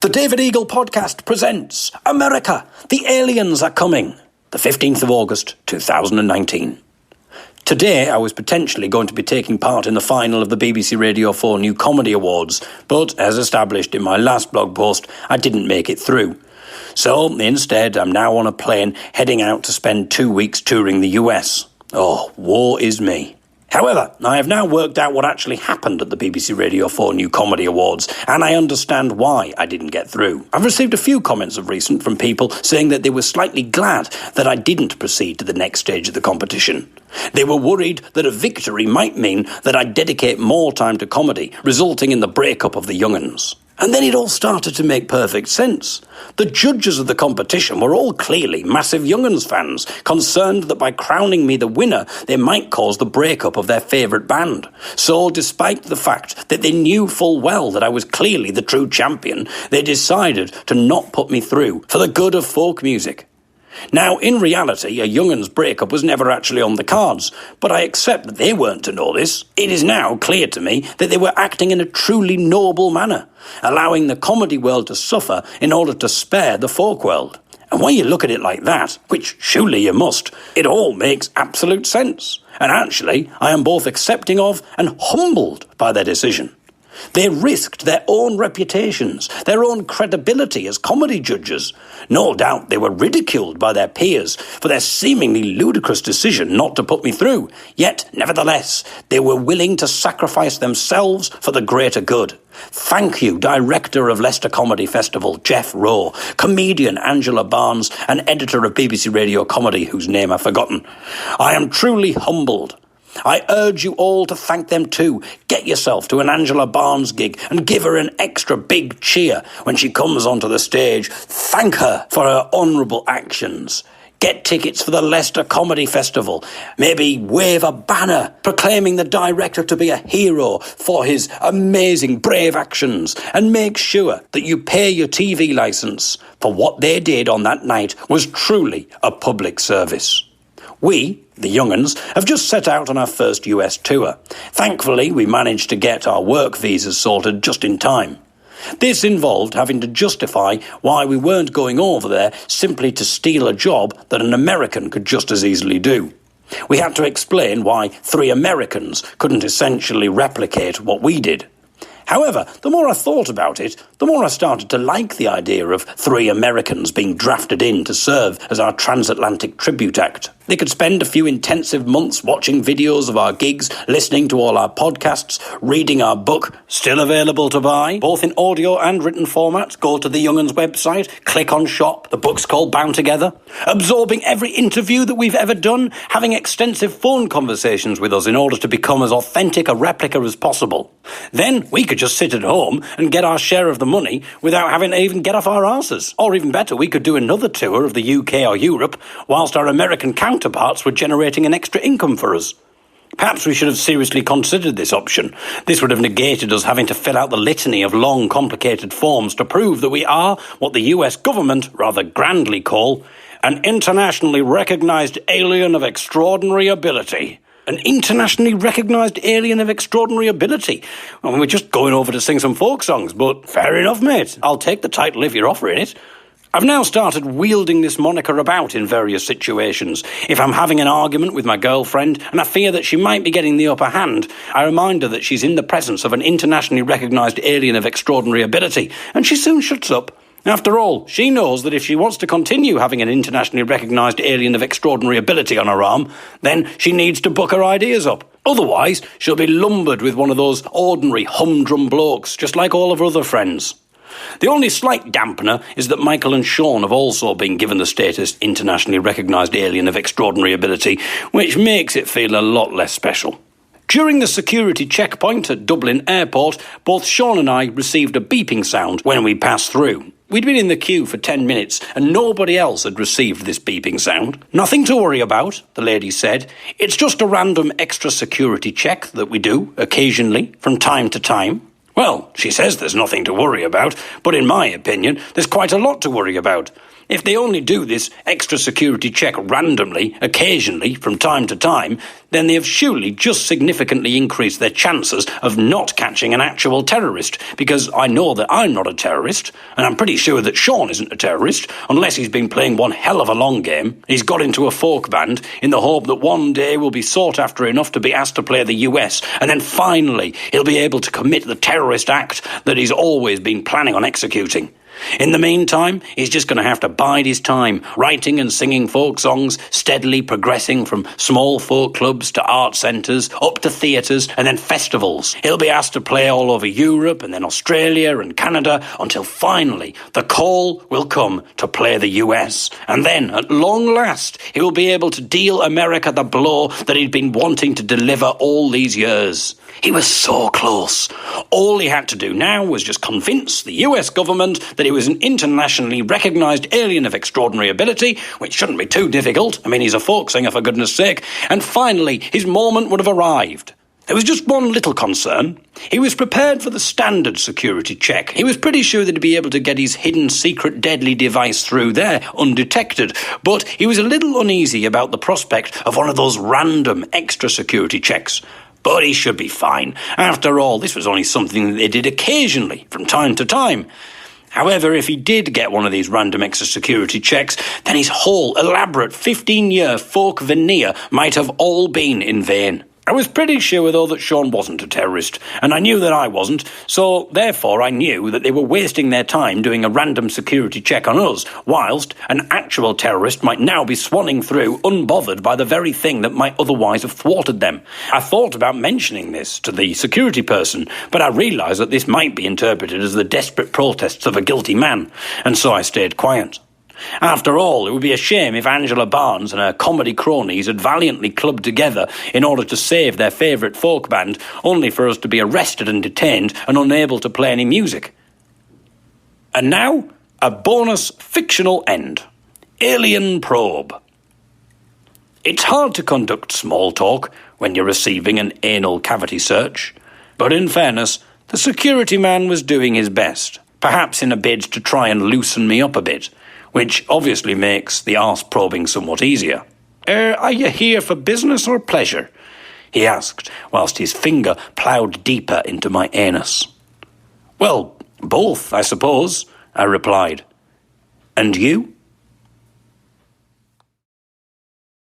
The David Eagle podcast presents America, the Aliens Are Coming, the 15th of August, 2019. Today I was potentially going to be taking part in the final of the BBC Radio 4 New Comedy Awards, but as established in my last blog post, I didn't make it through. So instead I'm now on a plane heading out to spend 2 weeks touring the US. Oh, woe is me. However, I have now worked out what actually happened at the BBC Radio 4 New Comedy Awards, and I understand why I didn't get through. I've received a few comments of recent from people saying that they were slightly glad that I didn't proceed to the next stage of the competition. They were worried that a victory might mean that I'd dedicate more time to comedy, resulting in the breakup of the young'uns. And then it all started to make perfect sense. The judges of the competition were all clearly massive Young'uns fans, concerned that by crowning me the winner, they might cause the breakup of their favourite band. So, despite the fact that they knew full well that I was clearly the true champion, they decided to not put me through for the good of folk music. Now, in reality, a Young'uns breakup was never actually on the cards, but I accept that they weren't to know this. It is now clear to me that they were acting in a truly noble manner, allowing the comedy world to suffer in order to spare the folk world. And when you look at it like that, which surely you must, it all makes absolute sense. And actually, I am both accepting of and humbled by their decision. They risked their own reputations, their own credibility as comedy judges. No doubt they were ridiculed by their peers for their seemingly ludicrous decision not to put me through. Yet, nevertheless, they were willing to sacrifice themselves for the greater good. Thank you, Director of Leicester Comedy Festival, Jeff Rowe, comedian Angela Barnes, and editor of BBC Radio Comedy, whose name I've forgotten. I am truly humbled. I urge you all to thank them too. Get yourself to an Angela Barnes gig and give her an extra big cheer when she comes onto the stage. Thank her for her honourable actions. Get tickets for the Leicester Comedy Festival. Maybe wave a banner proclaiming the director to be a hero for his amazing, brave actions. And make sure that you pay your TV licence, for what they did on that night was truly a public service. We, the Young'uns, have just set out on our first US tour. Thankfully, we managed to get our work visas sorted just in time. This involved having to justify why we weren't going over there simply to steal a job that an American could just as easily do. We had to explain why 3 Americans couldn't essentially replicate what we did. However, the more I thought about it, the more I started to like the idea of 3 Americans being drafted in to serve as our transatlantic tribute act. They could spend a few intensive months watching videos of our gigs, listening to all our podcasts, reading our book, still available to buy, both in audio and written format. Go to the Young'uns website, click on shop, the book's called Bound Together, absorbing every interview that we've ever done, having extensive phone conversations with us in order to become as authentic a replica as possible. Then we could just sit at home and get our share of the money without having to even get off our arses. Or even better, we could do another tour of the UK or Europe whilst our American counterparts were generating an extra income for us. Perhaps we should have seriously considered this option. This would have negated us having to fill out the litany of long, complicated forms to prove that we are what the US government rather grandly call an internationally recognised alien of extraordinary ability. An internationally recognised alien of extraordinary ability. I mean, we're just going over to sing some folk songs, but fair enough, mate. I'll take the title if you're offering it. I've now started wielding this moniker about in various situations. If I'm having an argument with my girlfriend and I fear that she might be getting the upper hand, I remind her that she's in the presence of an internationally recognised alien of extraordinary ability, and she soon shuts up. After all, she knows that if she wants to continue having an internationally recognised alien of extraordinary ability on her arm, then she needs to buck her ideas up. Otherwise, she'll be lumbered with one of those ordinary humdrum blokes, just like all of her other friends. The only slight dampener is that Michael and Sean have also been given the status internationally recognised alien of extraordinary ability, which makes it feel a lot less special. During the security checkpoint at Dublin Airport, both Sean and I received a beeping sound when we passed through. We'd been in the queue for 10 minutes and nobody else had received this beeping sound. Nothing to worry about, the lady said. It's just a random extra security check that we do, occasionally, from time to time. Well, she says there's nothing to worry about, but in my opinion, there's quite a lot to worry about. If they only do this extra security check randomly, occasionally, from time to time, then they have surely just significantly increased their chances of not catching an actual terrorist, because I know that I'm not a terrorist, and I'm pretty sure that Sean isn't a terrorist, unless he's been playing one hell of a long game. He's got into a folk band in the hope that one day we'll be sought after enough to be asked to play the US, and then finally he'll be able to commit the terrorist act that he's always been planning on executing. In the meantime, he's just going to have to bide his time, writing and singing folk songs, steadily progressing from small folk clubs to art centres, up to theatres and then festivals. He'll be asked to play all over Europe and then Australia and Canada until finally the call will come to play the US. And then, at long last, he will be able to deal America the blow that he'd been wanting to deliver all these years. He was so close. All he had to do now was just convince the US government that he was an internationally recognised alien of extraordinary ability, which shouldn't be too difficult. I mean, he's a folk singer, for goodness sake. And finally, his moment would have arrived. There was just one little concern. He was prepared for the standard security check. He was pretty sure that he'd be able to get his hidden secret deadly device through there undetected, but he was a little uneasy about the prospect of one of those random extra security checks. But he should be fine. After all, this was only something that they did occasionally, from time to time. However, if he did get one of these random extra security checks, then his whole elaborate 15-year folk veneer might have all been in vain. I was pretty sure, though, that Sean wasn't a terrorist, and I knew that I wasn't, so therefore I knew that they were wasting their time doing a random security check on us, whilst an actual terrorist might now be swanning through unbothered by the very thing that might otherwise have thwarted them. I thought about mentioning this to the security person, but I realised that this might be interpreted as the desperate protests of a guilty man, and so I stayed quiet. After all, it would be a shame if Angela Barnes and her comedy cronies had valiantly clubbed together in order to save their favourite folk band, only for us to be arrested and detained and unable to play any music. And now, a bonus fictional end. Alien Probe. It's hard to conduct small talk when you're receiving an anal cavity search, but in fairness, the security man was doing his best, perhaps in a bid to try and loosen me up a bit, which obviously makes the arse probing somewhat easier. Are you here for business or pleasure?" he asked, whilst his finger ploughed deeper into my anus. "Well, both, I suppose," I replied. "And you?"